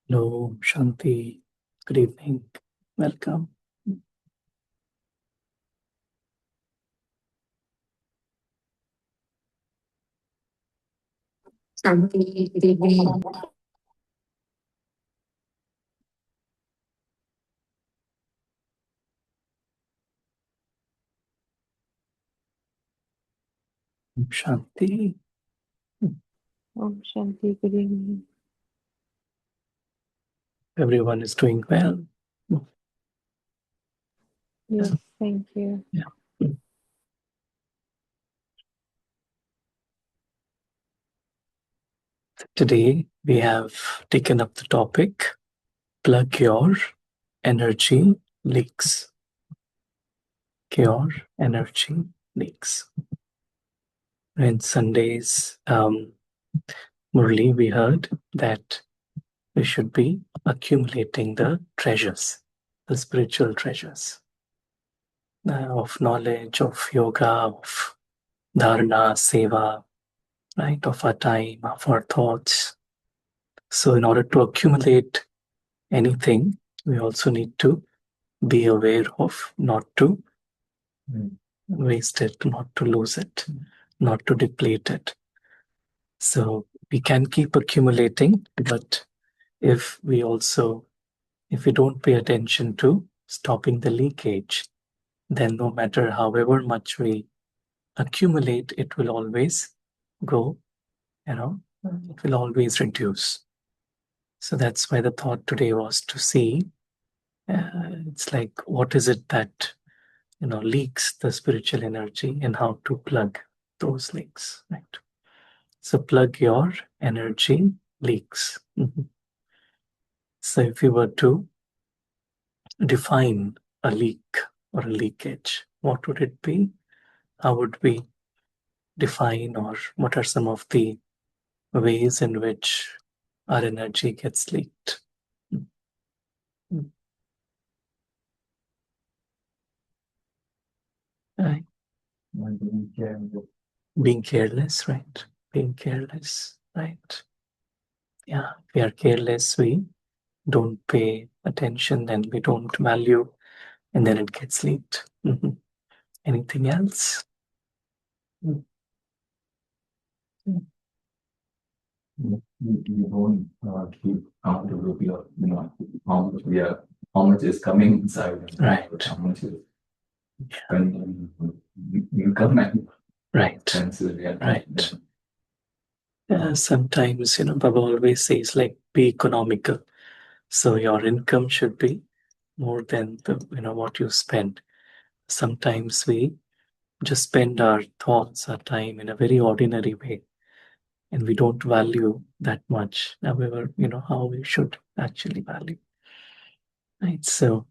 Hello, Shanti. Good evening. Welcome. Shanti, good evening. Shanti. Om Shanti, good evening. Everyone is doing well. Yes, thank you. Yeah. Today we have taken up the topic, plug your energy leaks. Your energy leaks. In Sunday's Murli, we heard that we should be accumulating the treasures, the spiritual treasures of knowledge, of yoga, of dharana, seva, right, of our time, of our thoughts. So in order to accumulate anything, we also need to be aware of not to waste it, not to lose it, not to deplete it. So we can keep accumulating, but if we don't pay attention to stopping the leakage, then no matter however much we accumulate, it will always go, it will always reduce. So that's why the thought today was to see, it's like, what is it that, leaks the spiritual energy and how to plug those leaks, right? So plug your energy leaks. So if you were to define a leak or a leakage, what would it be? How would we define, or what are some of the ways in which our energy gets leaked? Right. Being careless, right? Being careless, right? Yeah, if we are careless, we don't pay attention, then we don't value, and then it gets leaked. Anything else? You don't keep accountability of how much is coming inside, Right. How much is spending. You come and Right. Right. Sometimes, Baba always says, like, be economical. So your income should be more than what you spend. Sometimes we just spend our thoughts, our time in a very ordinary way, and we don't value that much. However, how we should actually value. Right. So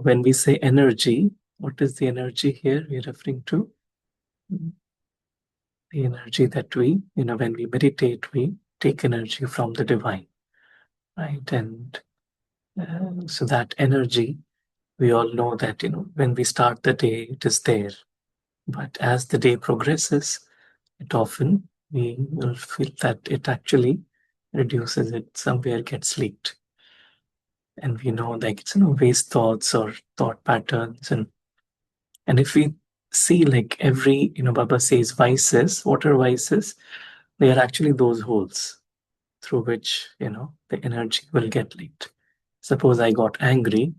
when we say energy, what is the energy here we're referring to? The energy that we, when we meditate, we take energy from the divine, right? And so that energy, we all know that, when we start the day, it is there. But as the day progresses, it often, we will feel that it actually reduces, it somewhere gets leaked. And we know, like, it's, waste thoughts or thought patterns. And if we see, like, every, Baba says vices, what are vices? They are actually those holes through which, the energy will get leaked. Suppose I got angry,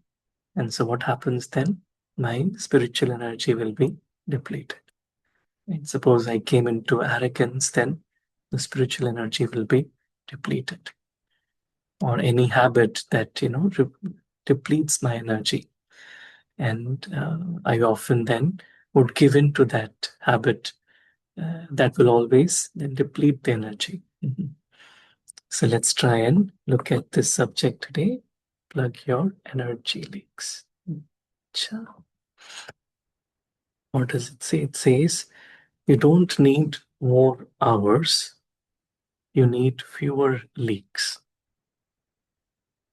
and so what happens then? My spiritual energy will be depleted. And suppose I came into arrogance, then the spiritual energy will be depleted. Or any habit that, depletes my energy. And I often then would give in to that habit that will always then deplete the energy. So let's try and look at this subject today. Plug your energy leaks. What does it say? It says, you don't need more hours, you need fewer leaks.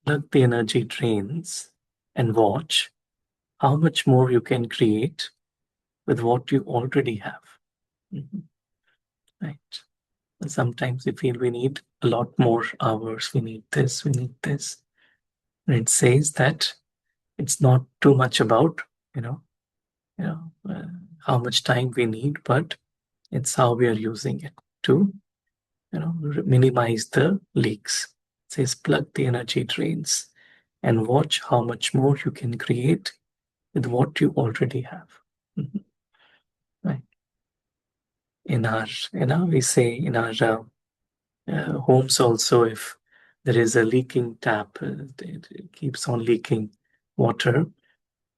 Plug the energy drains and watch how much more you can create with what you already have. Right. sometimes we feel we need a lot more hours, we need this, we need this. And it says that it's not too much about, how much time we need, but it's how we are using it to, minimize the leaks. It says plug the energy drains and watch how much more you can create with what you already have. Right. We say in our homes also, if there is a leaking tap, it keeps on leaking water,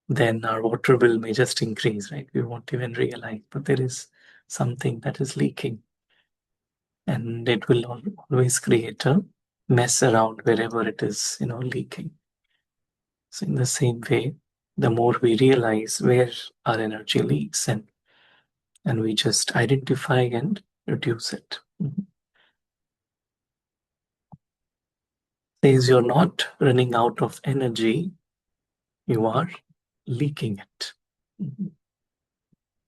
then our water bill may just increase, right? We won't even realize, but there is something that is leaking. And it will always create a mess around wherever it is, leaking. So in the same way, the more we realize where our energy leaks and we just identify and reduce it. Says you're not running out of energy, you are leaking it.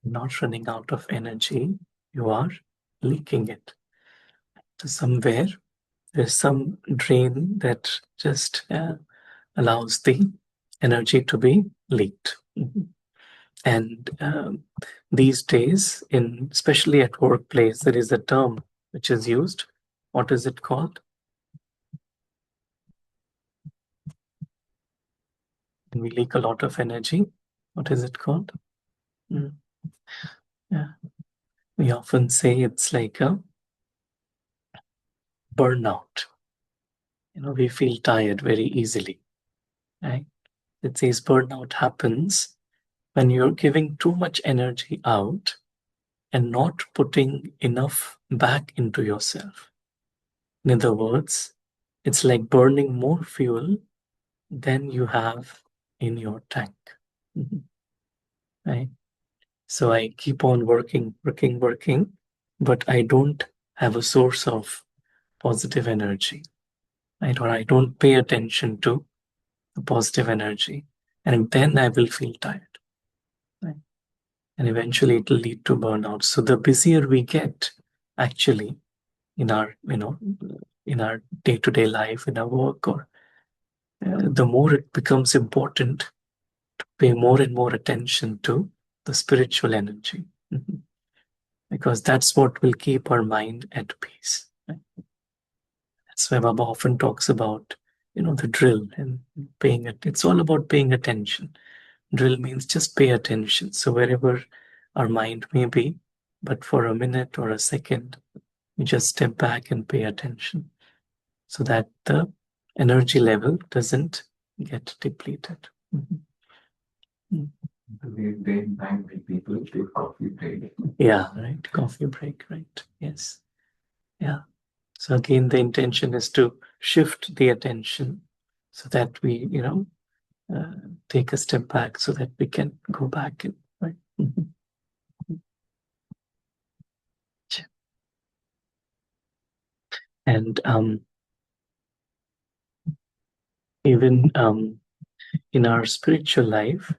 Not running out of energy, you are leaking it. So somewhere there's some drain that just allows the energy to be leaked. And these days, especially at workplace, there is a term which is used. What is it called? When we leak a lot of energy, what is it called? Yeah. We often say it's like a burnout. We feel tired very easily, right? It says burnout happens when you're giving too much energy out and not putting enough back into yourself. In other words, it's like burning more fuel than you have in your tank. Right? So I keep on working, but I don't have a source of positive energy, right? Or I don't pay attention to the positive energy, and then I will feel tired, right? And eventually it will lead to burnout. So the busier we get, actually, in our day-to-day life, in our work, or the more it becomes important to pay more and more attention to the spiritual energy, because that's what will keep our mind at peace. Right? That's why Baba often talks about, the drill and paying it. It's all about paying attention. Drill means just pay attention. So wherever our mind may be, but for a minute or a second, we just step back and pay attention so that the energy level doesn't get depleted. Day time when people take coffee break. Yeah, right. Coffee break, right. Yes. Yeah. So again, the intention is to shift the attention so that we, take a step back so that we can go back in, right? And even in our spiritual life,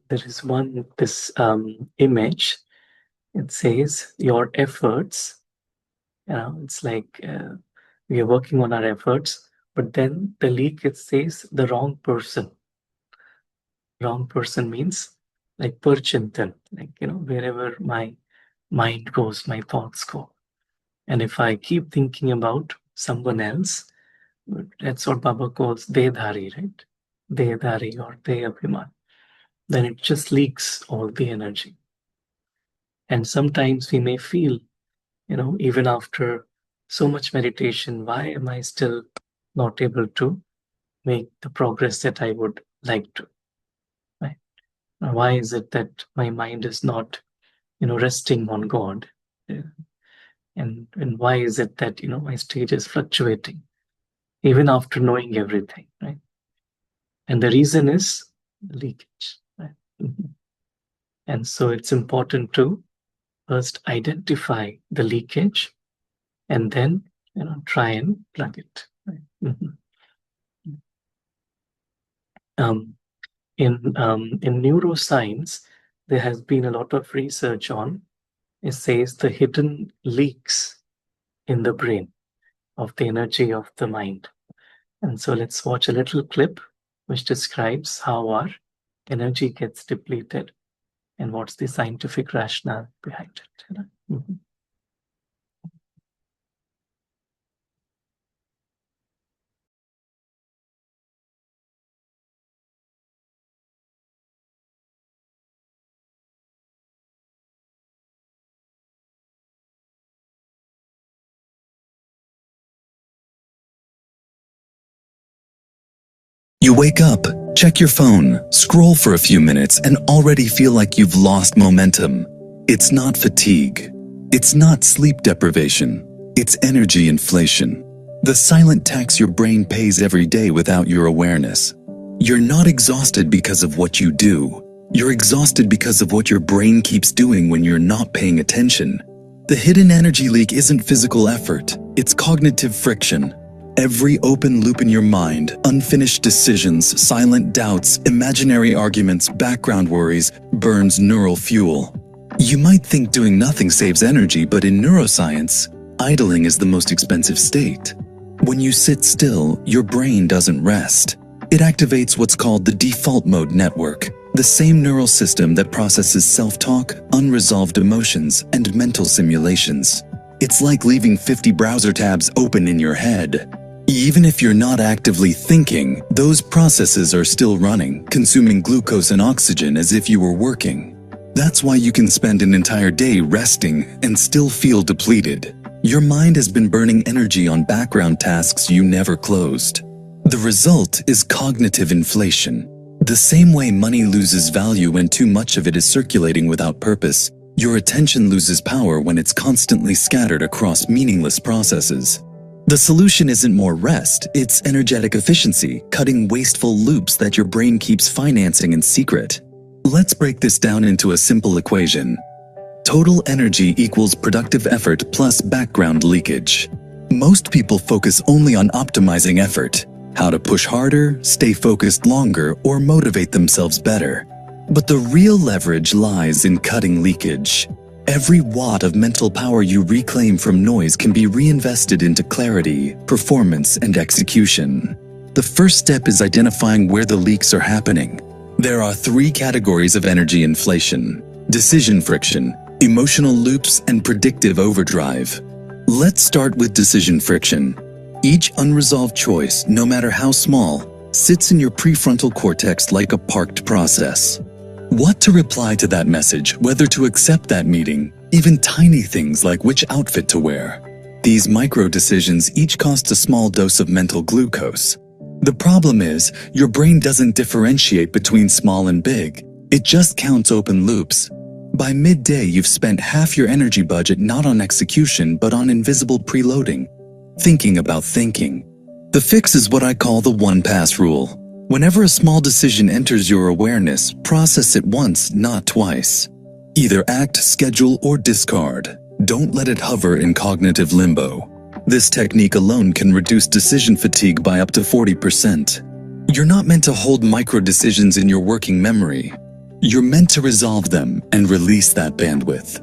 there is this image. It says your efforts, it's like we are working on our efforts, but then the leak, it says the wrong person. Wrong person means like perchintan, like, wherever my mind goes, my thoughts go. And if I keep thinking about someone else, that's what Baba calls Dedhari, right? Dedhari or Deyabhiman. Then it just leaks all the energy. And sometimes we may feel, even after so much meditation, why am I still not able to make the progress that I would like to? Right? Why is it that my mind is not, resting on God? And why is it that, my state is fluctuating, even after knowing everything, right? And the reason is leakage, right? And so it's important to first identify the leakage and then, try and plug it. Right? In neuroscience, there has been a lot of research on It says the hidden leaks in the brain of the energy of the mind. And so let's watch a little clip which describes how our energy gets depleted and what's the scientific rationale behind it. Mhm. You wake up, check your phone, scroll for a few minutes, and already feel like you've lost momentum. It's not fatigue. It's not sleep deprivation. It's energy inflation. The silent tax your brain pays every day without your awareness. You're not exhausted because of what you do. You're exhausted because of what your brain keeps doing when you're not paying attention. The hidden energy leak isn't physical effort. It's cognitive friction. Every open loop in your mind, unfinished decisions, silent doubts, imaginary arguments, background worries, burns neural fuel. You might think doing nothing saves energy, but in neuroscience, idling is the most expensive state. When you sit still, your brain doesn't rest. It activates what's called the default mode network, the same neural system that processes self-talk, unresolved emotions, and mental simulations. It's like leaving 50 browser tabs open in your head. Even if you're not actively thinking, those processes are still running, consuming glucose and oxygen as if you were working. That's why you can spend an entire day resting and still feel depleted. Your mind has been burning energy on background tasks you never closed. The result is cognitive inflation. The same way money loses value when too much of it is circulating without purpose, your attention loses power when it's constantly scattered across meaningless processes. The solution isn't more rest, it's energetic efficiency, cutting wasteful loops that your brain keeps financing in secret. Let's break this down into a simple equation. Total energy equals productive effort plus background leakage. Most people focus only on optimizing effort, how to push harder, stay focused longer, or motivate themselves better. But the real leverage lies in cutting leakage. Every watt of mental power you reclaim from noise can be reinvested into clarity, performance, and execution. The first step is identifying where the leaks are happening. There are 3 categories of energy inflation: decision friction, emotional loops, and predictive overdrive. Let's start with decision friction. Each unresolved choice, no matter how small, sits in your prefrontal cortex like a parked process. What to reply to that message, whether to accept that meeting, even tiny things like which outfit to wear. These micro decisions each cost a small dose of mental glucose. The problem is, your brain doesn't differentiate between small and big. It just counts open loops. By midday, you've spent half your energy budget not on execution but on invisible preloading, thinking about thinking. The fix is what I call the one-pass rule. Whenever a small decision enters your awareness, process it once, not twice. Either act, schedule, or discard. Don't let it hover in cognitive limbo. This technique alone can reduce decision fatigue by up to 40%. You're not meant to hold micro-decisions in your working memory. You're meant to resolve them and release that bandwidth.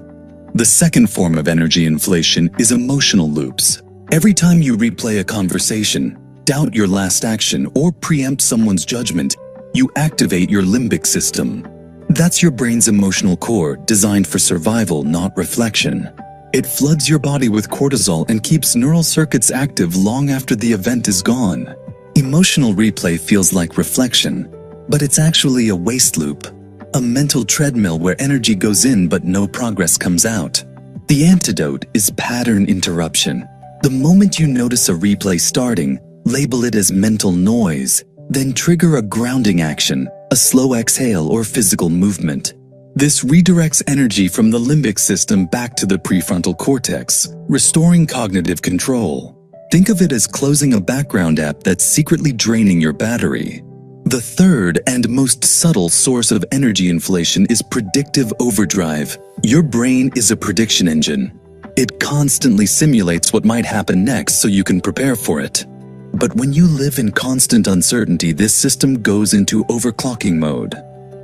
The second form of energy inflation is emotional loops. Every time you replay a conversation, doubt your last action, or preempt someone's judgment, you activate your limbic system. That's your brain's emotional core, designed for survival, not reflection. It floods your body with cortisol and keeps neural circuits active long after the event is gone. Emotional replay feels like reflection, but it's actually a waste loop, a mental treadmill where energy goes in but no progress comes out. The antidote is pattern interruption. The moment you notice a replay starting, label it as mental noise, then trigger a grounding action, a slow exhale or physical movement. This redirects energy from the limbic system back to the prefrontal cortex, restoring cognitive control. Think of it as closing a background app that's secretly draining your battery. The third and most subtle source of energy inflation is predictive overdrive. Your brain is a prediction engine. It constantly simulates what might happen next so you can prepare for it. But when you live in constant uncertainty, this system goes into overclocking mode.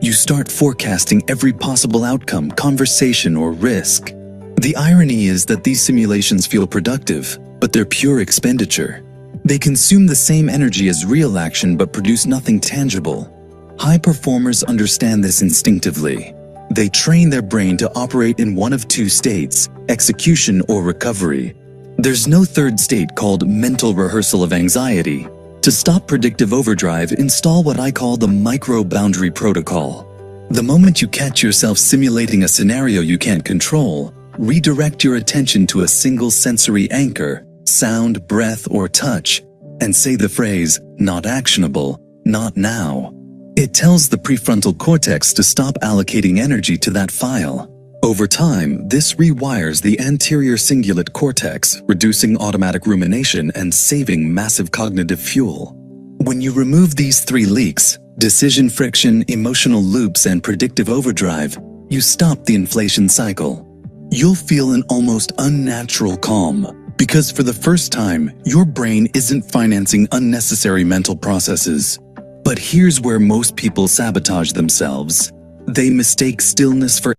You start forecasting every possible outcome, conversation, or risk. The irony is that these simulations feel productive, but they're pure expenditure. They consume the same energy as real action but produce nothing tangible. High performers understand this instinctively. They train their brain to operate in one of two states, execution or recovery. There's no third state called mental rehearsal of anxiety. To stop predictive overdrive, install what I call the micro-boundary protocol. The moment you catch yourself simulating a scenario you can't control, redirect your attention to a single sensory anchor, sound, breath, or touch, and say the phrase, "not actionable, not now." It tells the prefrontal cortex to stop allocating energy to that file. Over time, this rewires the anterior cingulate cortex, reducing automatic rumination and saving massive cognitive fuel. When you remove these three leaks, decision friction, emotional loops, and predictive overdrive, you stop the inflation cycle. You'll feel an almost unnatural calm, because for the first time, your brain isn't financing unnecessary mental processes. But here's where most people sabotage themselves. They mistake stillness for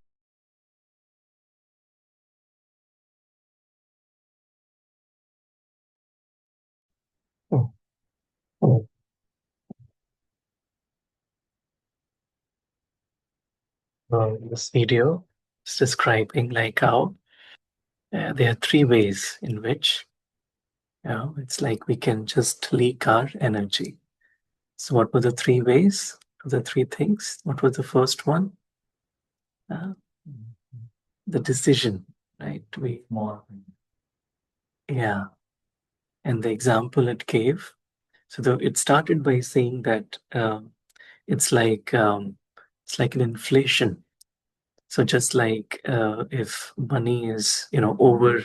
Oh, oh. This video is describing like how there are three ways in which it's like we can just leak our energy. So what were the three ways? The three things? What was the first one? The decision, right? Yeah. And the example it gave. So it started by saying that it's like an inflation. So just like if money is over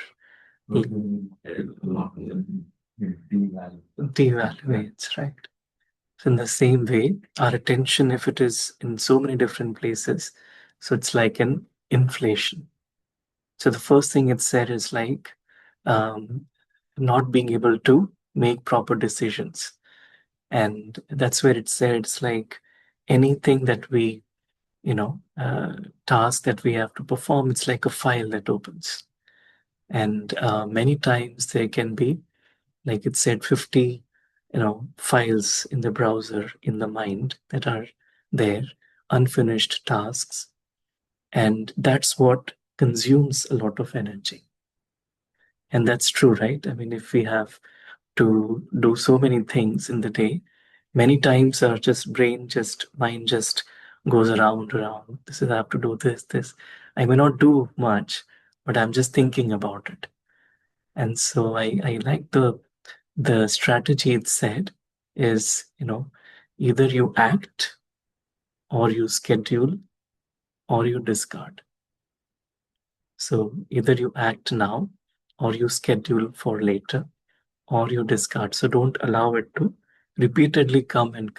devaluates, right? So in the same way, our attention, if it is in so many different places, so it's like an inflation. So the first thing it said is like not being able to make proper decisions. And that's where it said it's like anything that we, task that we have to perform, it's like a file that opens. And many times there can be, like it said, 50 files in the browser in the mind that are there, unfinished tasks, and that's what consumes a lot of energy. And that's true, right? I mean, if we have to do so many things in the day, many times our mind just goes around. This is, I have to do this. I may not do much, but I'm just thinking about it. And so I like the strategy it said is, either you act or you schedule or you discard. So either you act now or you schedule for later or you discard. So don't allow it to repeatedly come in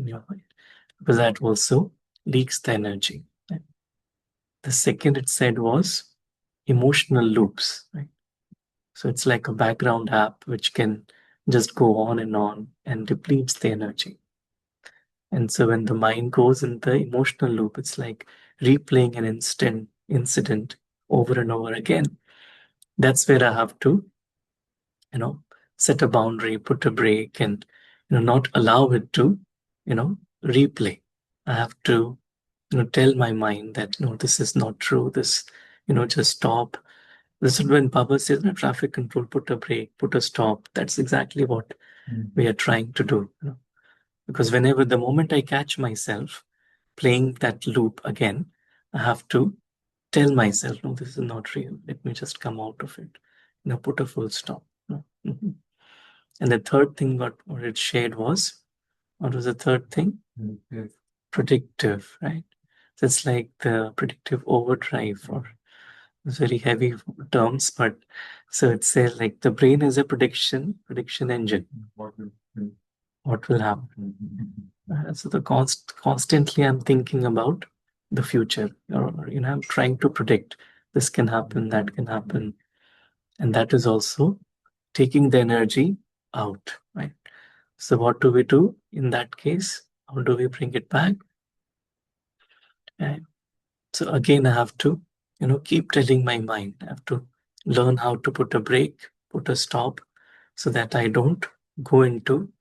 your mind, because that also leaks the energy. Right? The second it said was emotional loops. Right? So it's like a background app which can just go on and depletes the energy. And so when the mind goes in the emotional loop, it's like replaying an incident over and over again. That's where I have to, set a boundary, put a break, and not allow it to, replay. I have to, tell my mind that no, this is not true. This, just stop. This is when Baba says, no, traffic control, put a break, put a stop. That's exactly what we are trying to do. Because whenever the moment I catch myself playing that loop again, I have to tell myself, no, this is not real. Let me just come out of it. Put a full stop. Mm-hmm. And the third thing what it shared was, what was the third thing? Predictive, right? So it's like the predictive overdrive, or it's very heavy terms, but so it says like the brain is a prediction engine. What will happen? So the constantly I'm thinking about the future, or I'm trying to predict this can happen, that can happen, and that is also taking the energy out, right? So what do we do in that case? How do we bring it back? So again, I have to keep telling my mind, I have to learn how to put a break, put a stop, so that I don't go into,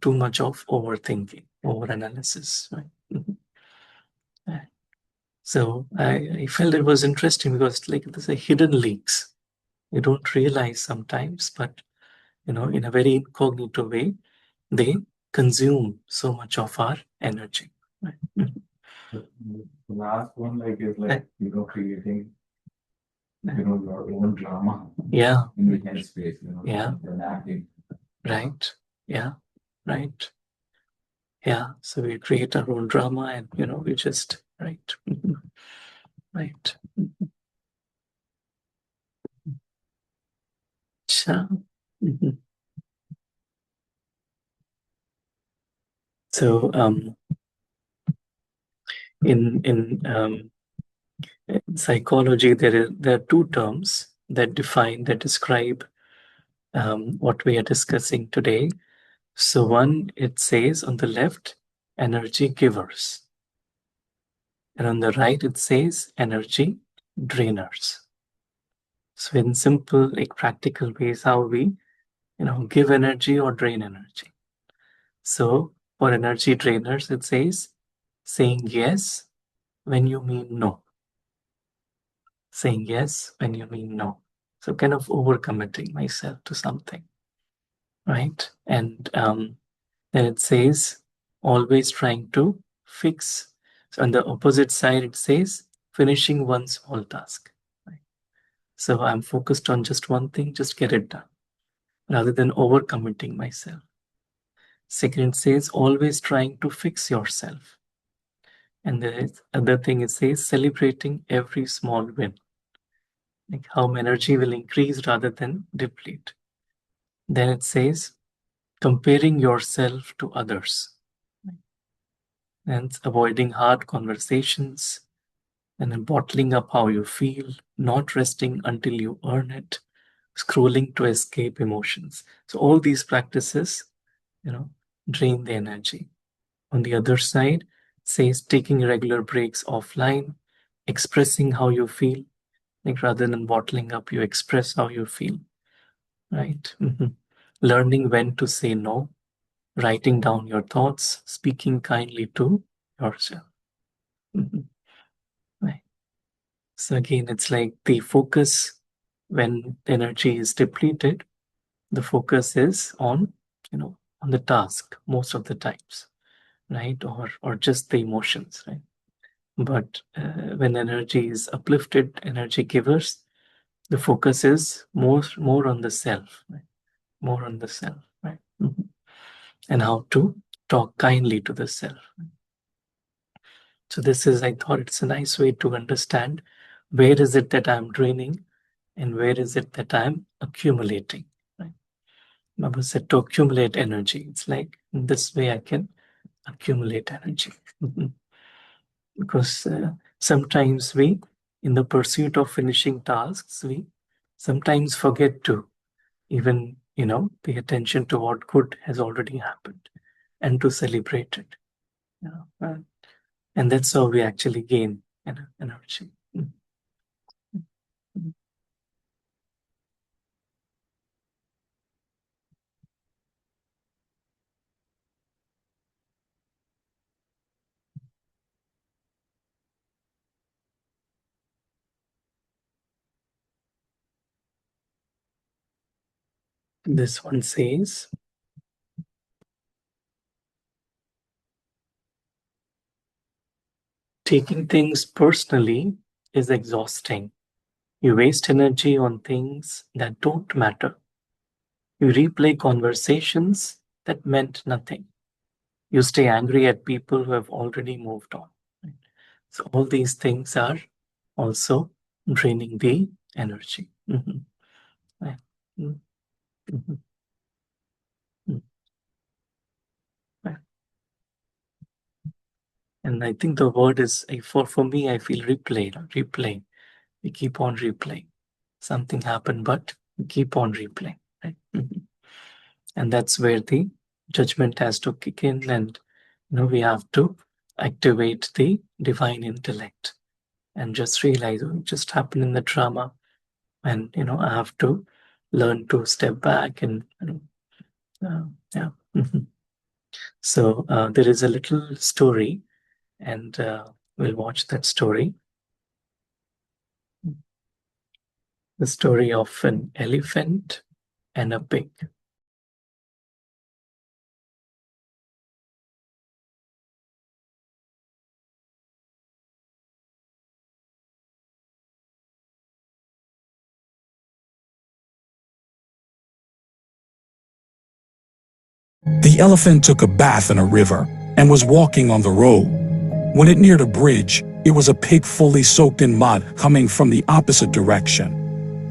too much of overthinking, overanalysis, right? Right. So I felt it was interesting because like there's a hidden leaks. You don't realize sometimes, but in a very incognito way, they consume so much of our energy. Right? The last one is like, creating, Yeah. your own drama Yeah. in the headspace, Yeah. and acting. Right. Yeah. Right. Yeah. So we create our own drama and, we just, right. Right. Sure. So in psychology, there are two terms that describe what we are discussing today. So one, it says on the left, energy givers, and on the right, it says energy drainers. So in simple, like practical ways, how we give energy or drain energy. So for energy drainers, it says saying yes when you mean no. Saying yes when you mean no. So kind of overcommitting myself to something, right? And then it says always trying to fix. So on the opposite side, it says finishing one small task. Right? So I'm focused on just one thing, just get it done, rather than overcommitting myself. Second, it says always trying to fix yourself. And the other thing it says celebrating every small win, like how energy will increase rather than deplete. Then it says comparing yourself to others and avoiding hard conversations and then bottling up how you feel, not resting until you earn it, scrolling to escape emotions. So all these practices, drain the energy. On the other side, says taking regular breaks offline, expressing how you feel, like rather than bottling up, you express how you feel, right? Learning when to say no, writing down your thoughts, speaking kindly to yourself. Right. So again, it's like the focus when energy is depleted, the focus is on, on the task most of the times, right? Or just the emotions, right? But when energy is uplifted, energy givers, the focus is more on the self, right? More on the self, right? And how to talk kindly to the self. So this is, I thought it's a nice way to understand where is it that I'm draining and where is it that I'm accumulating, right? Baba said to accumulate energy. It's like in this way I can accumulate energy. Because sometimes we, in the pursuit of finishing tasks, we sometimes forget to even, pay attention to what good has already happened and to celebrate it. And that's how we actually gain energy. This one says, taking things personally is exhausting. You waste energy on things that don't matter. You replay conversations that meant nothing. You stay angry at people who have already moved on. Right? So all these things are also draining the energy. Right. Mhm. Right. And I think the word is, for me, I feel replay. We keep on replaying. Something happened, but we keep on replaying. Right? And that's where the judgment has to kick in, and we have to activate the divine intellect and just realize, oh, it just happened in the drama, and I have to learn to step back and yeah. So there is a little story, and we'll watch that story. The story of an elephant and a pig. The elephant took a bath in a river and was walking on the road. When it neared a bridge, it was a pig fully soaked in mud coming from the opposite direction.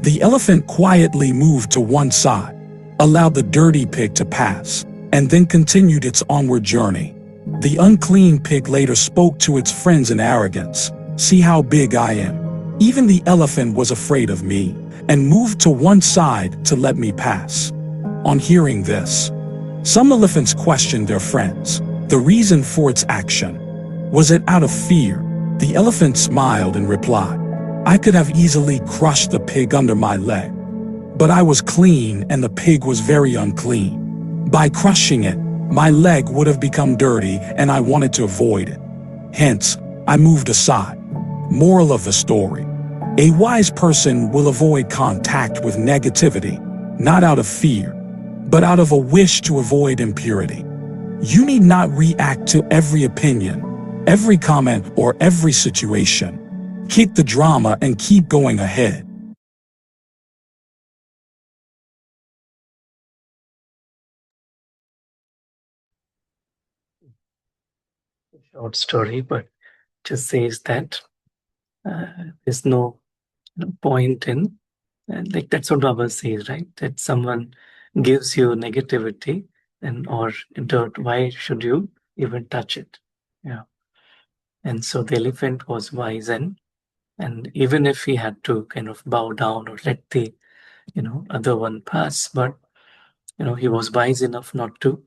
The elephant quietly moved to one side, allowed the dirty pig to pass, and then continued its onward journey. The unclean pig later spoke to its friends in arrogance, "See how big I am. Even the elephant was afraid of me and moved to one side to let me pass." On hearing this, some elephants questioned their friends, the reason for its action. Was it out of fear? The elephant smiled and replied, "I could have easily crushed the pig under my leg, but I was clean and the pig was very unclean. By crushing it, my leg would have become dirty and I wanted to avoid it. Hence, I moved aside." Moral of the story: a wise person will avoid contact with negativity, not out of fear, but out of a wish to avoid impurity. You need not react to every opinion, every comment, or every situation. Kick the drama and keep going ahead. Short story, but just says that there's no point in, like that's what Baba says, right? That someone gives you negativity or dirt, why should you even touch it? Yeah. And so the elephant was wise, and even if he had to kind of bow down or let the other one pass, but he was wise enough not to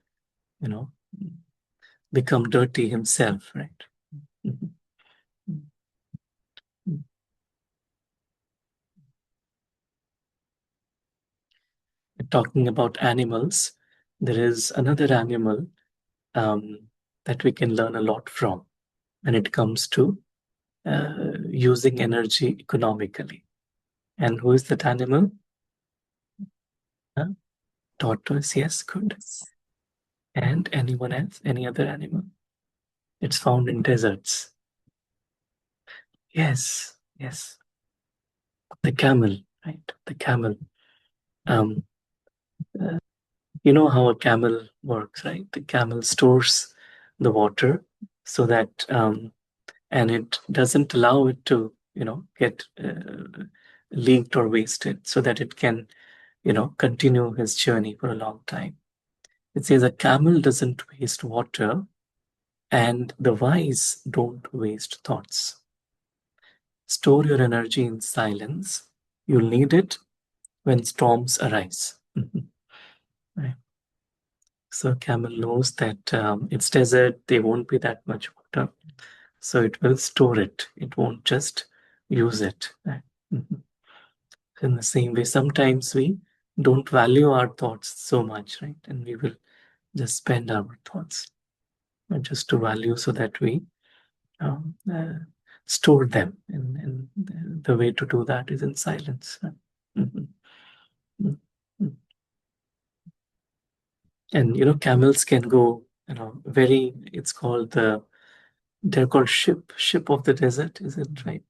become dirty himself, right? Talking about animals, there is another animal that we can learn a lot from when it comes to using energy economically. And who is that animal? Tortoise, yes, good. And anyone else? Any other animal? It's found in deserts. Yes, yes. The camel, right? The camel. You know how a camel works, right? The camel stores the water so that, and it doesn't allow it to, get leaked or wasted, so that it can, continue his journey for a long time. It says a camel doesn't waste water, and the wise don't waste thoughts. Store your energy in silence. You'll need it when storms arise. Right. So camel knows that it's desert, there won't be that much water. So it will store it. It won't just use it. Right? In the same way, sometimes we don't value our thoughts so much, right? And we will just spend our thoughts just to value, so that we store them. And the way to do that is in silence. And camels can go, very. It's called they're called ship of the desert. Is it right?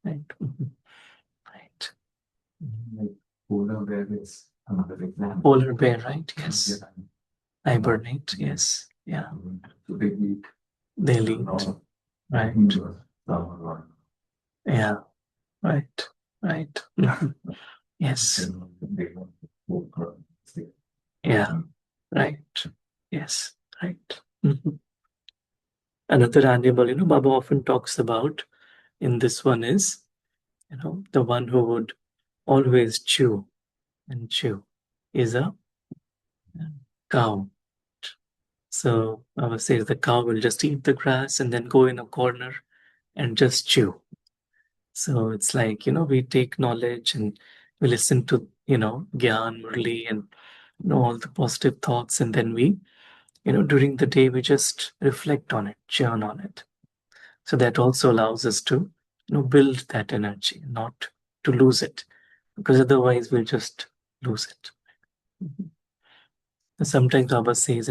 Right. Right. Like polar bear is another example. Polar bear, right? Yes. Hibernate. Yes. Yeah. So they eat. They'll eat. Right. Yeah. Right. Right. Yes. Yeah. Right. Yes. Right. Another animal, Baba often talks about in this one is, the one who would always chew and chew is a cow. So Baba says the cow will just eat the grass and then go in a corner and just chew. So it's like, we take knowledge and we listen to, Gyan, Murli, and all the positive thoughts. And then we, during the day, we just reflect on it, churn on it. So that also allows us to, build that energy, not to lose it, because otherwise we'll just lose it. Sometimes Baba says,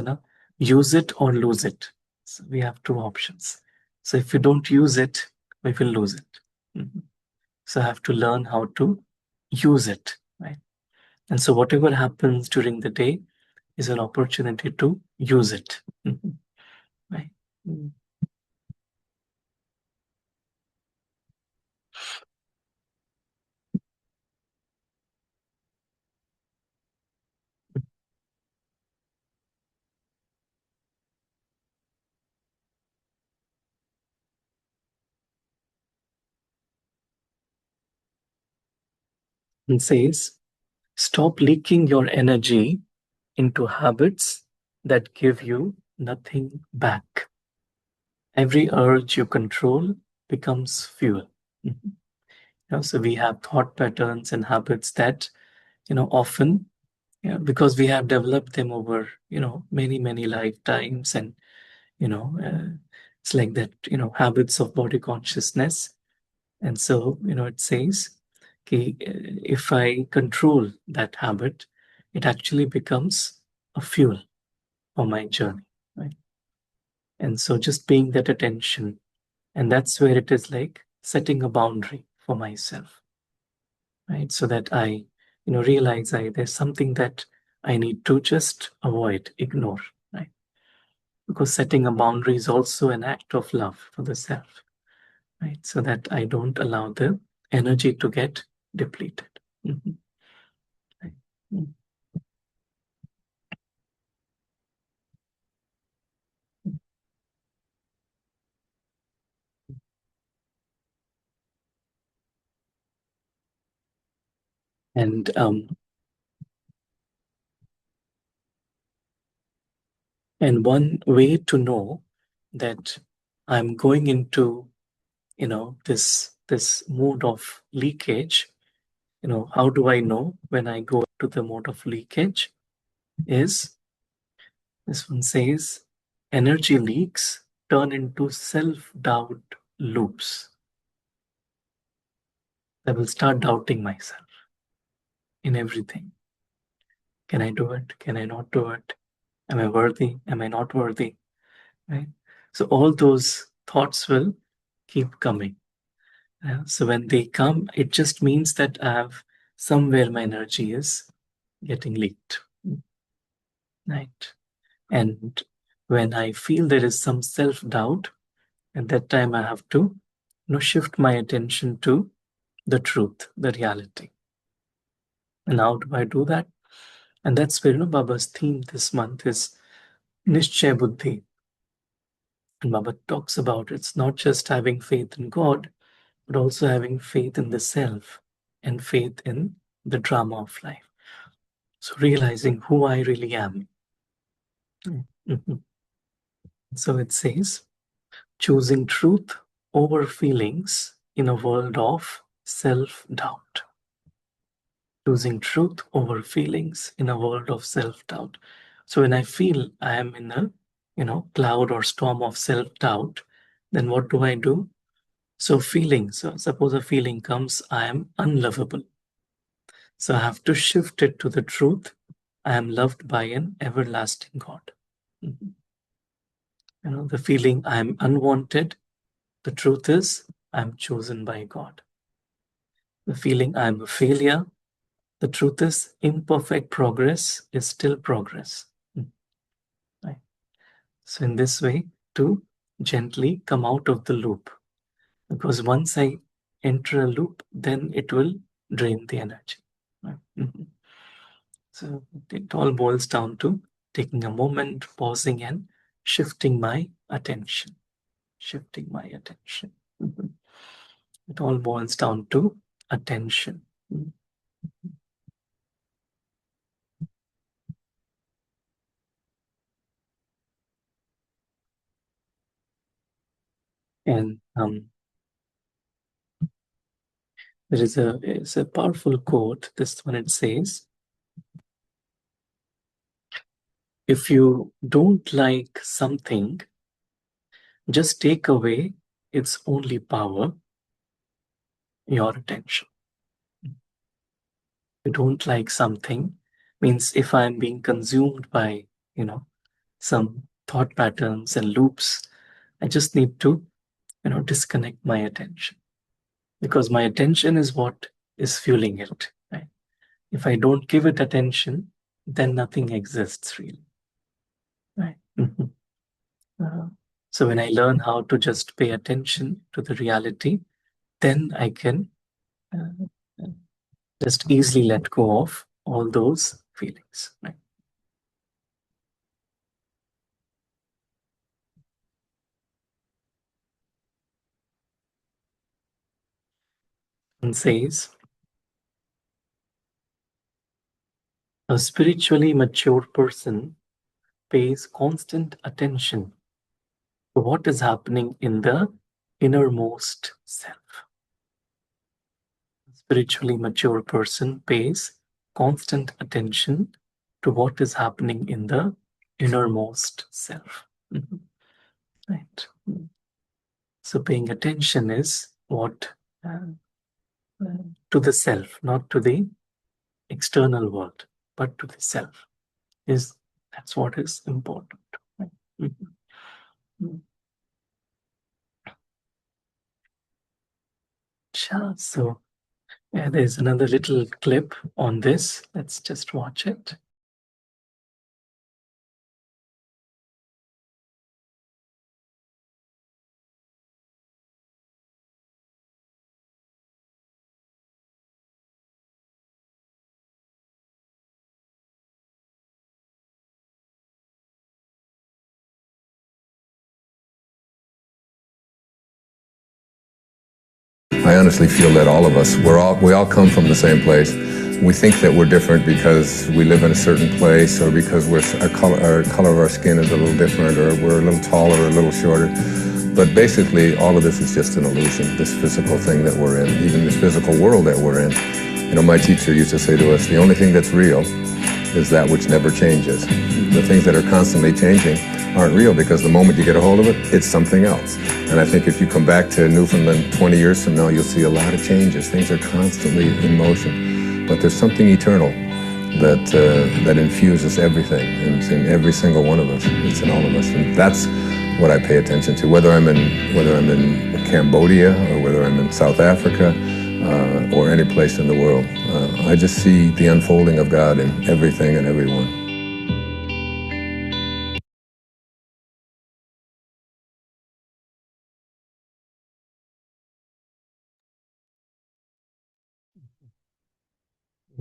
use it or lose it. So we have two options. So if we don't use it, we will lose it. So I have to learn how to use it, right? And so whatever happens during the day is an opportunity to use it, right? And says, stop leaking your energy into habits that give you nothing back. Every urge you control becomes fuel. So we have thought patterns and habits that, often, because we have developed them over, many, many lifetimes. And, it's like that, habits of body consciousness. And so, it says, okay, if I control that habit, it actually becomes a fuel for my journey, right? And so just paying that attention, and that's where it is like setting a boundary for myself, right? So that I, realize there's something that I need to just avoid, ignore, right? Because setting a boundary is also an act of love for the self, right? So that I don't allow the energy to get depleted. Right. And one way to know that I'm going into, this mode of leakage, how do I know when I go to the mode of leakage? Is this one says, energy leaks turn into self-doubt loops. I will start doubting myself in everything. Can I do it? Can I not do it? Am I worthy? Am I not worthy? Right? So all those thoughts will keep coming. So when they come, it just means that I have somewhere my energy is getting leaked. Right? And when I feel there is some self-doubt, at that time I have to shift my attention to the truth, the reality. And how do I do that? And that's where Baba's theme this month is Nishchay Buddhi. And Baba talks about it's not just having faith in God, but also having faith in the self and faith in the drama of life. So realizing who I really am. Mhm. So it says, choosing truth over feelings in a world of self-doubt. Choosing truth over feelings in a world of self-doubt. So when I feel I am in a, cloud or storm of self-doubt, then what do I do? So feelings, so suppose a feeling comes, I am unlovable. So I have to shift it to the truth. I am loved by an everlasting God. Mhm. The feeling I am unwanted, the truth is I am chosen by God. The feeling I am a failure, the truth is imperfect progress is still progress. Right? So in this way, to gently come out of the loop. Because once I enter a loop, then it will drain the energy. Right? So it all boils down to taking a moment, pausing, and shifting my attention. Shifting my attention. It all boils down to attention. And There is a powerful quote. This one, it says, if you don't like something, just take away its only power, your attention. You don't like something means if I'm being consumed by, some thought patterns and loops, I just need to, disconnect my attention, because my attention is what is fueling it. Right? If I don't give it attention, then nothing exists really. Right? So when I learn how to just pay attention to the reality, then I can just easily let go of all those feelings. Right? And says, a spiritually mature person pays constant attention to what is happening in the innermost self. A spiritually mature person pays constant attention to what is happening in the innermost self. Right. So paying attention is what to the self, not to the external world, but to the self. That's what is important. Right? So there's another little clip on this. Let's just watch it. I honestly feel that all of us, we all come from the same place. We think that we're different because we live in a certain place, or because our color of our skin is a little different, or we're a little taller or a little shorter. But basically, all of this is just an illusion, this physical thing that we're in, even this physical world that we're in. You know, my teacher used to say to us, the only thing that's real is that which never changes. The things that are constantly changing aren't real, because the moment you get a hold of it, it's something else. And I think if you come back to Newfoundland 20 years from now, you'll see a lot of changes. Things are constantly in motion. But there's something eternal that infuses everything. And it's in every single one of us. It's in all of us. And that's what I pay attention to, whether I'm in Cambodia, or whether I'm in South Africa, or any place in the world. I just see the unfolding of God in everything and everyone.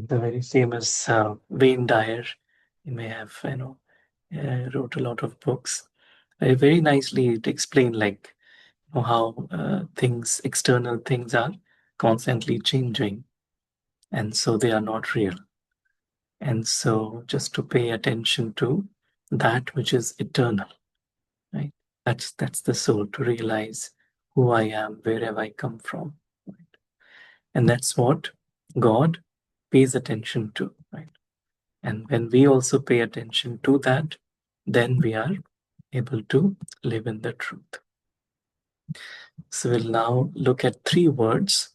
The very famous Wayne Dyer, you may have, wrote a lot of books. Very nicely to explain, like, how external things are constantly changing, and so they are not real. And so just to pay attention to that which is eternal, right? That's the soul, to realize who I am, where have I come from, right? And that's what God pays attention to, right? And when we also pay attention to that, then we are able to live in the truth. So we'll now look at 3 words,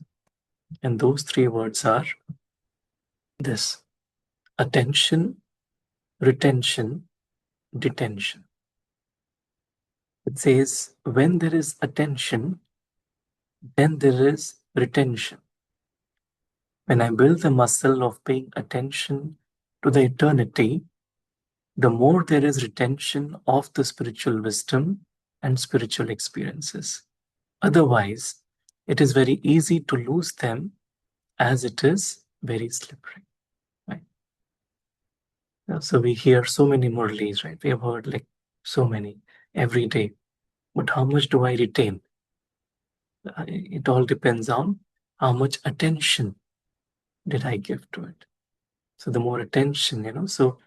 and those 3 words are this: attention, retention, detention. It says, when there is attention, then there is retention. When I build the muscle of paying attention to the eternity, the more there is retention of the spiritual wisdom and spiritual experiences. Otherwise, it is very easy to lose them, as it is very slippery. Right? So we hear so many murlis, right? We have heard like so many every day. But how much do I retain? It all depends on how much attention did I give to it. So the more attention, so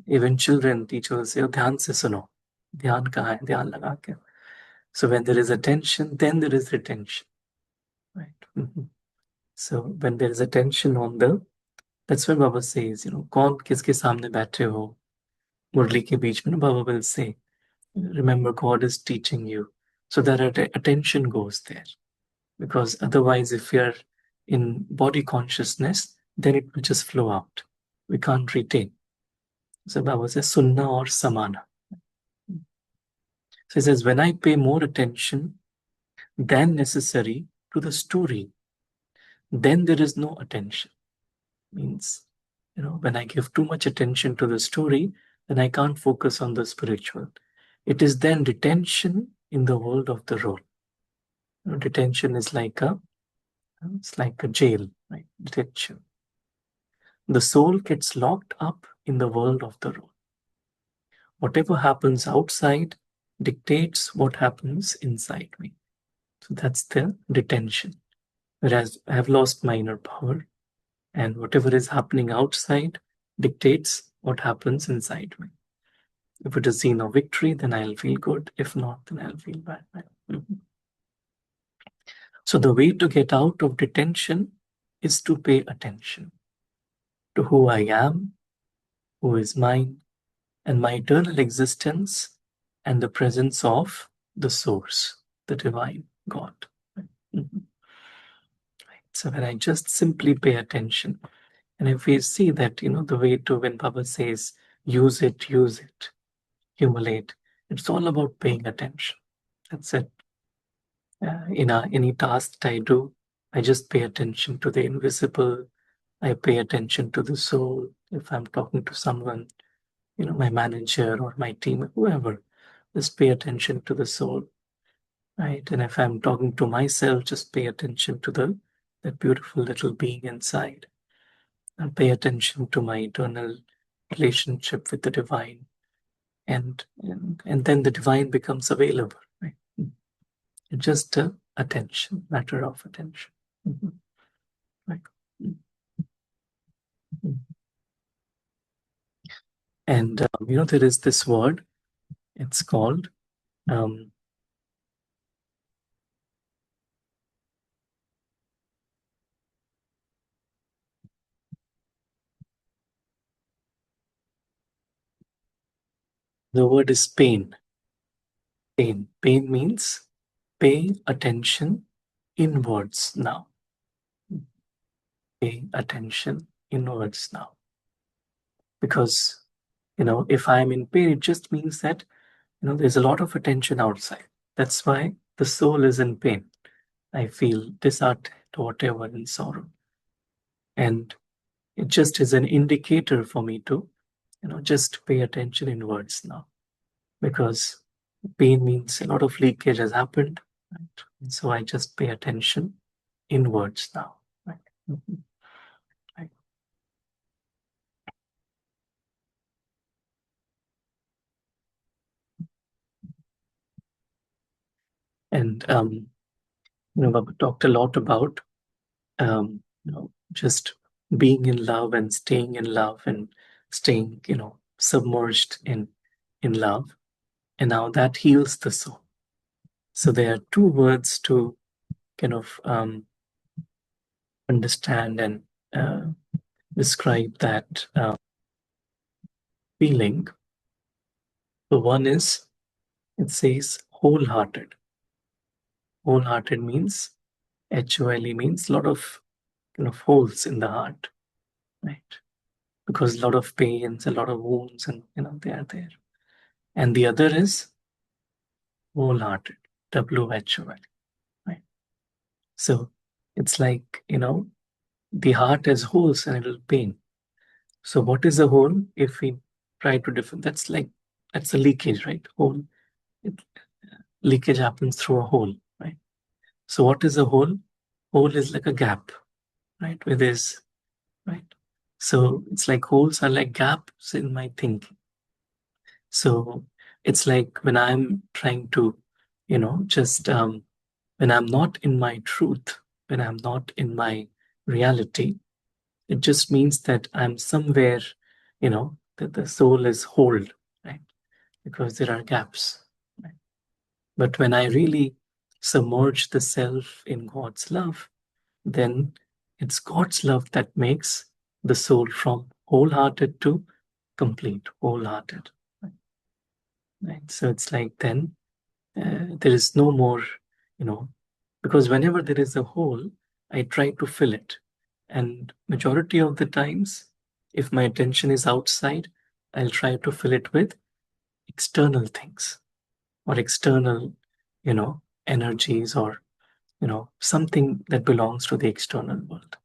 even children, teachers say, dhyan se suno. Dhyan kahan hai? Dhyan laga ke. So when there is attention, then there is retention. Right? So when there is attention on that's when Baba says, कौन किसके सामने बैठे हो? मुरली के बीच में, Baba will say, remember God is teaching you. So that attention goes there. Because otherwise, if we are in body consciousness, then it will just flow out. We can't retain. So Baba says, Sunna or Samana. So he says, when I pay more attention than necessary to the story, then there is no attention. Means, when I give too much attention to the story, then I can't focus on the spiritual. It is then detention in the world of the role. Detention is like a jail, right? Detention. The soul gets locked up in the world of the role. Whatever happens outside dictates what happens inside me. So that's the detention. Whereas I have lost my inner power, and whatever is happening outside dictates what happens inside me. If it is scene of victory, then I'll feel good. If not, then I'll feel bad. So the way to get out of detention is to pay attention to who I am, who is mine, and my eternal existence, and the presence of the source, the divine God. So when I just simply pay attention, and if we see that, the way to, when Baba says, use it, accumulate, it's all about paying attention. That's it. In any task that I do, I just pay attention to the invisible. I pay attention to the soul. If I'm talking to someone, my manager or my team, whoever, just pay attention to the soul, right? And if I'm talking to myself, just pay attention to that beautiful little being inside, and pay attention to my eternal relationship with the divine, and then the divine becomes available, right? It's just attention, matter of attention. Right. And there is this word. It's called the word is pain. Pain. Pain means pay attention inwards now. Pay attention inwards now. Because, if I'm in pain, it just means that, there's a lot of attention outside. That's why the soul is in pain. I feel disheartened, whatever, in sorrow. And it just is an indicator for me to, just pay attention inwards now. Because pain means a lot of leakage has happened. Right? And so I just pay attention inwards now. Right? Right. And Baba talked a lot about just being in love and staying in love and staying, submerged in love. And now that heals the soul. So there are two words to kind of understand and describe that feeling. So one is, it says wholehearted. Wholehearted means, HOLE means a lot of holes in the heart, right? Because a lot of pains, a lot of wounds, and they are there. And the other is wholehearted, WHOL, right? So it's like, the heart has holes and it'll pain. So what is a hole? If we try to define, that's a leakage, right? Hole. Leakage happens through a hole, right? So what is a hole? Hole is like a gap, right? Where there's, right? So it's like holes are like gaps in my thinking. So it's like when I'm trying to, just when I'm not in my truth, when I'm not in my reality, it just means that I'm somewhere, that the soul is holed, right? Because there are gaps, right? But when I really submerge the self in God's love, then It's God's love that makes the soul from wholehearted to complete, wholehearted. Right? So it's like then there is no more, because whenever there is a hole, I try to fill it. And majority of the times, if my attention is outside, I'll try to fill it with external things or external, energies or, something that belongs to the external world.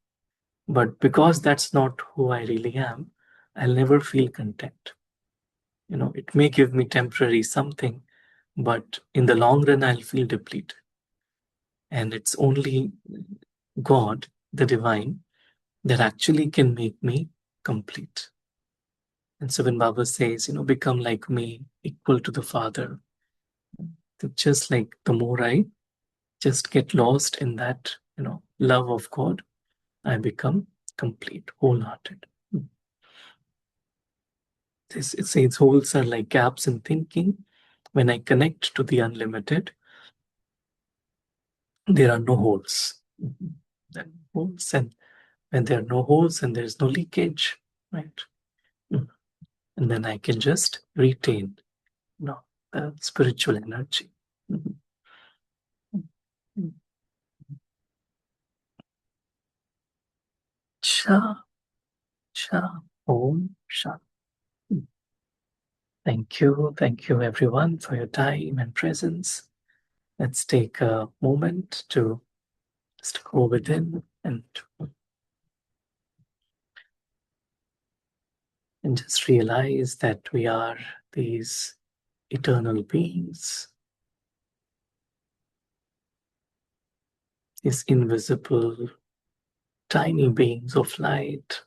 But because that's not who I really am, I'll never feel content. It may give me temporary something, but in the long run, I'll feel depleted. And it's only God, the divine, that actually can make me complete. And so when Baba says, become like me, equal to the Father, just like the more I just get lost in that, love of God, I become complete, wholehearted. It says holes are like gaps in thinking. When I connect to the unlimited, there are no holes. Then holes, and when there are no holes and there is no leakage, right? And then I can just retain, the spiritual energy. Sha, Om, Sha. Thank you everyone for your time and presence. Let's take a moment to just go within and just realize that we are these eternal beings, these invisible, tiny beings of light,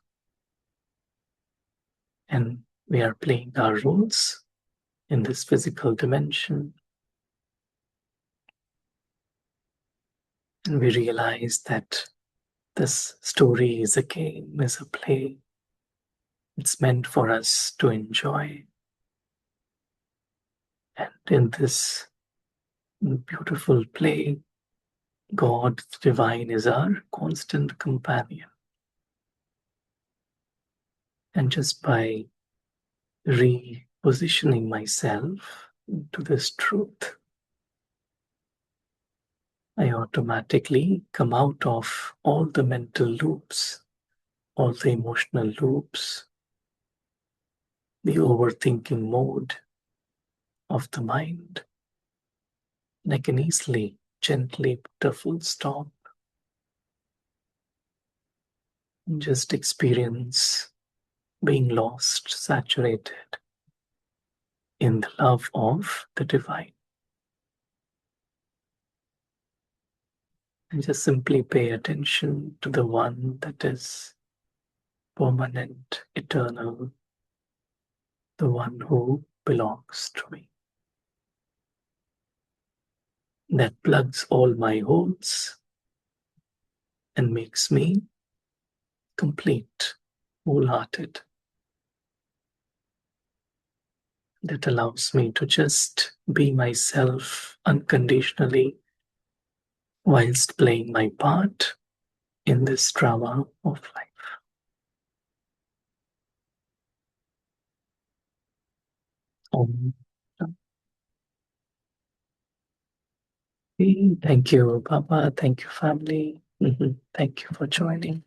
and we are playing our roles in this physical dimension. And we realize that this story is a game, is a play. It's meant for us to enjoy. And in this beautiful play, God divine is our constant companion. And just by repositioning myself into this truth, I automatically come out of all the mental loops, all the emotional loops, the overthinking mode of the mind. And I can easily, gently put a full stop and just experience being lost, saturated in the love of the divine. And just simply pay attention to the one that is permanent, eternal, the one who belongs to me. That plugs all my holes and makes me complete, wholehearted. That allows me to just be myself unconditionally whilst playing my part in this drama of life. Om. Thank you, Baba. Thank you, family. Thank you for joining.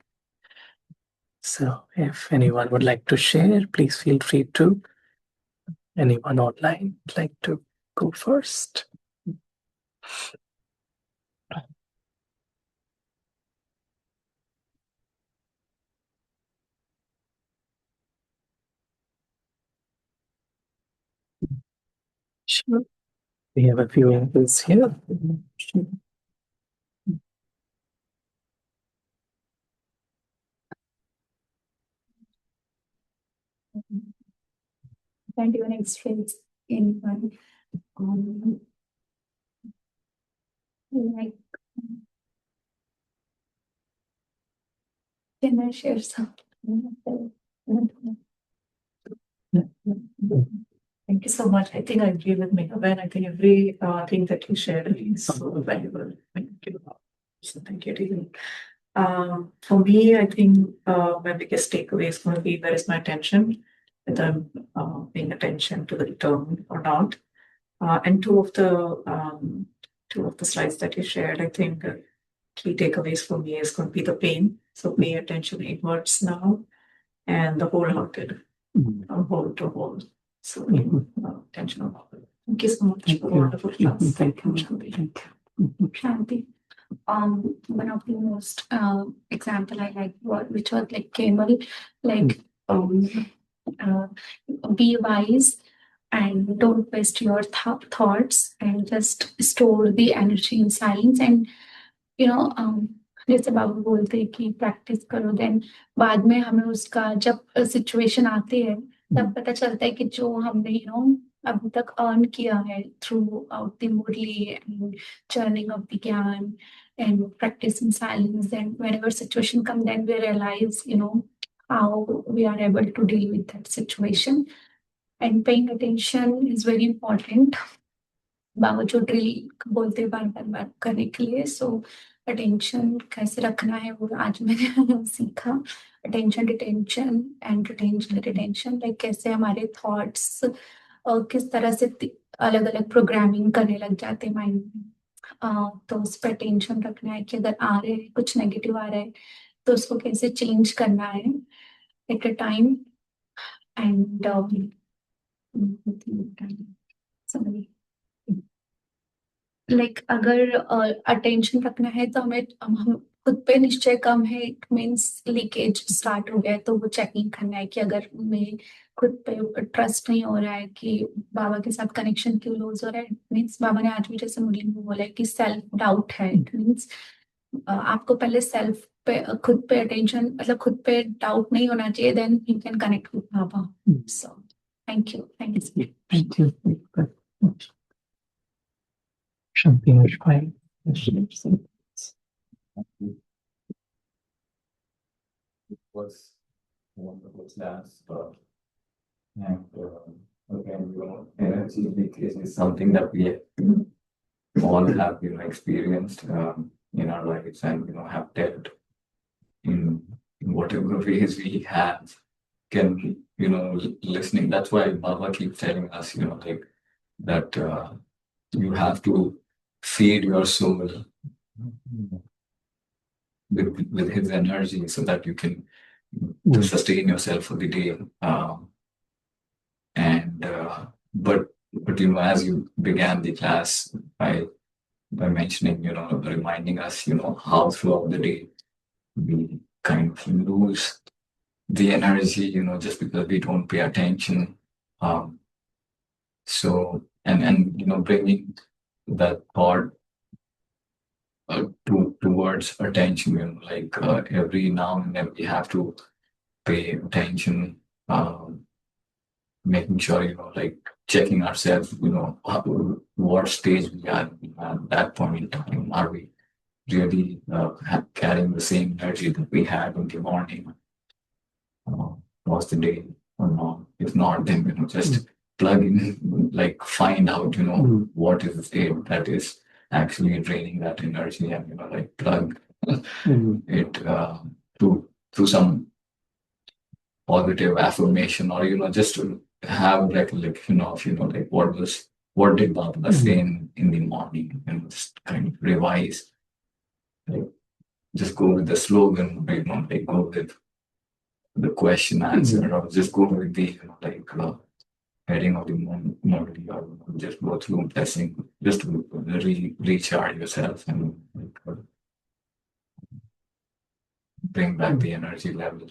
So if anyone would like to share, please feel free to. Anyone online would like to go first? Sure. We have a few angles here. Can do an experience in like can I share something? Thank you so much. I think I agree with Megha, and I think every thing that you shared is so valuable. Thank you. So thank you to you. For me, I think my biggest takeaway is going to be where is my attention, whether I'm paying attention to the return or not. And two of the slides that you shared, I think key takeaways for me is going to be the pain. So pay attention inwards now, and the wholehearted, from whole to whole. So attention on all. Thank you so much for a wonderful class. Thank you. Shanti. Thank you. Shanti. One of the most example I like which was like Kemal, like be wise and don't waste your thoughts and just store the energy in silence and जैसे बाबू बोलते हैं कि practice करो then बाद में हमें उसका जब सिचुएशन आती है तब पता चलता है कि जो हमने अभी तक अर्न किया है throughout the Murli and churning of the gyan and practice in silence, and whenever situation come then we realize how we are able to deal with that situation, and paying attention is very important. बाबा जो drill बोलते हैं बार करने के लिए, सो attention कैसे रखना है वो आज मैंने सीखा. Attention retention and retention like कैसे हमारे थॉट्स किस तरह से अलग अलग प्रोग्रामिंग करने लग जाते हैं माइंड में. तो उस पर टेंशन रखना है कि अगर आ रहे हैं कुछ नेगेटिव आ रहा है तो उसको कैसे चेंज करना है at a time. And like अगर अटेंशन रखना है तो हम खुद पे निश्चय कम है, इट मीन्स लीकेज स्टार्ट हो गया है, तो वो चेकिंग करना है कि अगर मैं खुद पे ट्रस्ट नहीं हो रहा है कि बाबा के साथ कनेक्शन क्यों लूज हो रहा है. मीन्स बाबा ने आज भी जैसे मुरली में बोला है कि सेल्फ डाउट है. इट मीन्स आपको पहले सेल्फ पे खुद पे अटेंशन मतलब खुद पे डाउट नहीं होना चाहिए, then you can connect with Baba. So thank you. Thank you. Shanti Rajpai. It was a wonderful class. And again, energy leakage is something that we all have, experienced in our lives and, have dealt in whatever ways we have. Can, listening. That's why Baba keeps telling us, like that you have to feed your soul with his energy so that you can to sustain yourself for the day. But as you began the class by mentioning, reminding us, how throughout the day we kind of lose the energy, just because we don't pay attention. So and bringing that thought towards attention, like every now and then we have to pay attention, making sure, like checking ourselves, what stage we are at that point in time. Are we really carrying the same energy that we had in the morning across the day or not? If not, then, just plug in, like find out, what is it that is actually draining that energy and, like plug it through some positive affirmation, or, just to have recollection of, like what did Baba say in the morning, and just kind of revise, like just go with the slogan, like go with the question answer, or just go with the, like heading of the morning, or just go through blessing, just to recharge yourself and bring back the energy level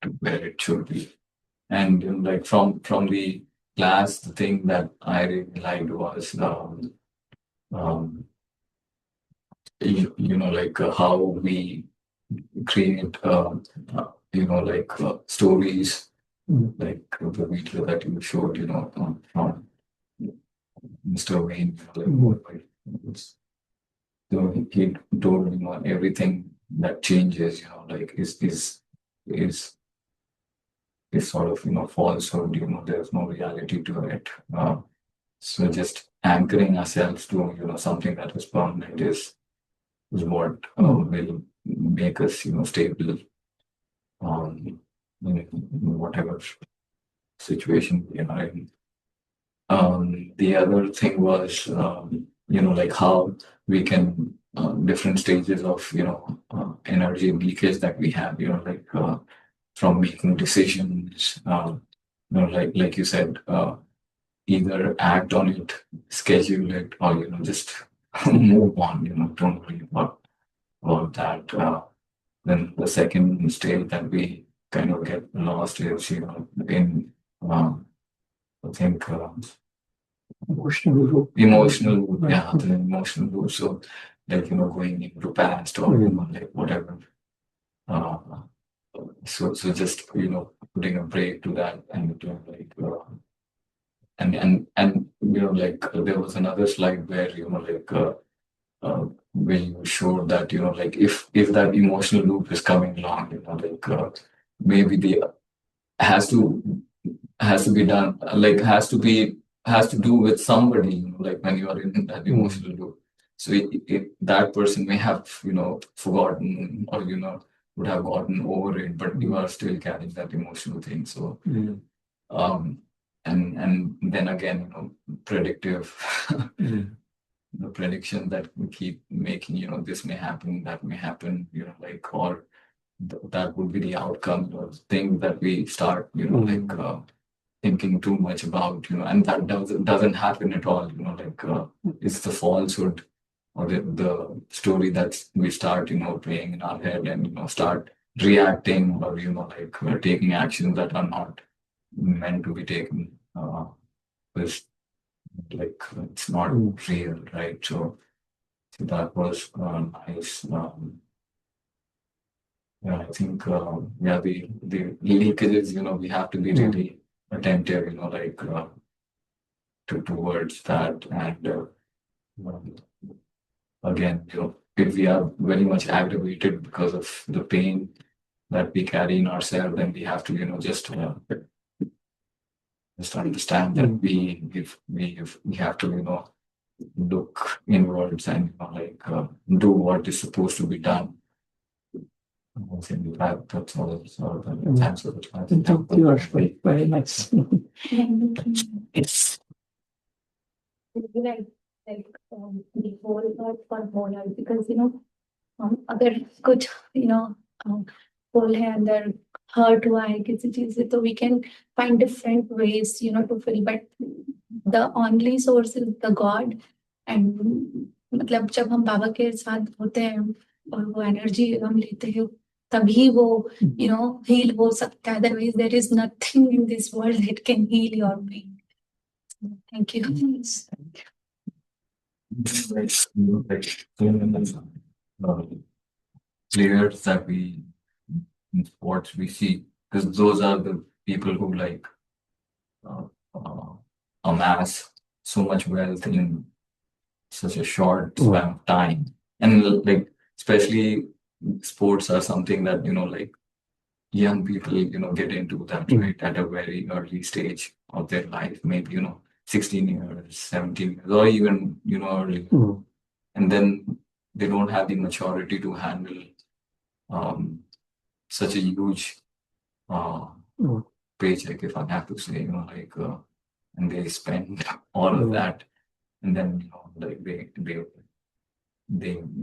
to where it should be. And like from the class, the thing that I really liked was like how we create like stories, like the video that you showed, from Mr. Wayne, so he told, everything that changes, like is sort of falsehood, there's no reality to it. So just anchoring ourselves to, something that is permanent is what will make us, stable, in whatever situation we are in. The other thing was, like how we can, different stages of, energy leakage that we have, like from making decisions, like you said, either act on it, schedule it, or, just move on, don't worry about that. Then the second stage that we kind of get lost is, in, I think, Emotional loop. emotional loop, yeah, the emotional loop. So, like, going into past or, like whatever. So just, putting a break to that and doing like, and like there was another slide where, where you showed that, like if that emotional loop is coming along, like maybe the has to be done, like has to do with somebody, like when you are in that emotional loop. So that person may have, forgotten or, would have gotten over it, but you are still carrying that emotional thing. So, and then again, predictive, the prediction that we keep making, this may happen, that may happen, like, or that would be the outcome or thing that we start, like, thinking too much about, and that doesn't happen at all, like, it's the falsehood or the story that we start, playing in our head and, start reacting or, like taking actions that are not meant to be taken, because like it's not real, right? So that was nice. Yeah, I think yeah, the leakages, we have to be really attentive, like towards that. And again, if we are very much aggravated because of the pain that we carry in ourselves, then we have to, just understand that we have to, look inwards and, like do what is supposed to be done. I think that's all. So thanks for the time. Thank you, Ashwin. Very nice. Yes. The whole lot for more because अगर कुछ बोल है अंदर hurt हुआ है किसी चीज से तो we can find different ways to fill, but the only source is the God. and मतलब जब हम बाबा के साथ होते हैं और वो एनर्जी हम लेते हैं तभी वो heal हो सकता है, otherwise there is nothing in this world that can heal your pain. Thank you. Players that we in sports we see, because those are the people who like amass so much wealth in such a short span of time, and like especially sports are something that like young people get into that right at a very early stage of their life, maybe 16 years, 17 years, or even early, and then they don't have the maturity to handle such a huge paycheck, if I have to say, like and they spend all of that, and then like they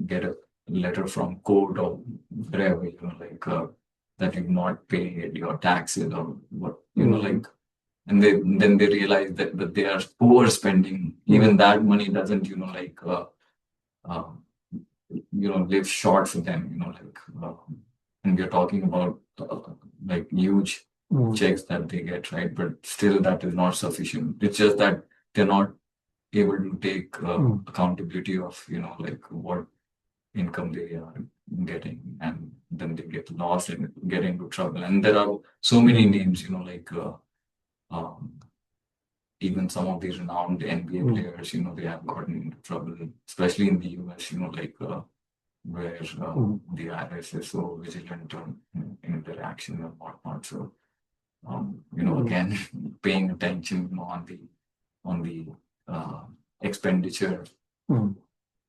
get a letter from court or wherever, like that you've not paid your taxes or what, like, and then they realize that they are overspending. Even that money doesn't, like, live short for them, like, and we're talking about like huge checks that they get, right? But still, that is not sufficient. It's just that they're not able to take accountability of, like what income they are getting, and then they get lost and get into trouble. And there are so many names, like even some of these renowned NBA players, they have gotten into trouble, especially in the US, like where the IRS is so vigilant in their action and whatnot. So, again, paying attention on the expenditure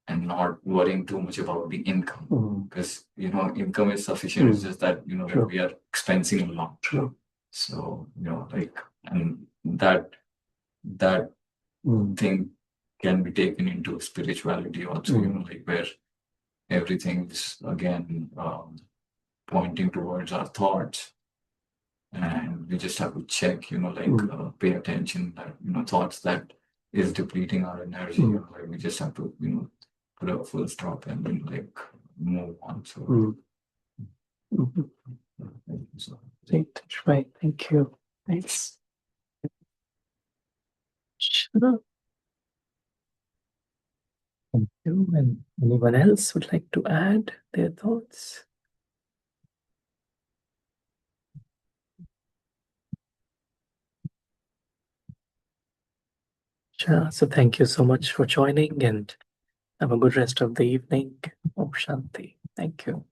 and not worrying too much about the income, Mm. because income is sufficient. It's just that that Sure. we are expensing a lot. True. So and that Mm. thing can be taken into spirituality also. Where everything's again pointing towards our thoughts, and we just have to check, pay attention that thoughts that is depleting our energy. We just have to put a full stop and then move on. So Mhm. thank you so much. Great. Right. Thank you. Thanks. Sure. Thank you. And anyone else would like to add their thoughts? Sure. So thank you so much for joining, and have a good rest of the evening. Om Shanti. Thank you.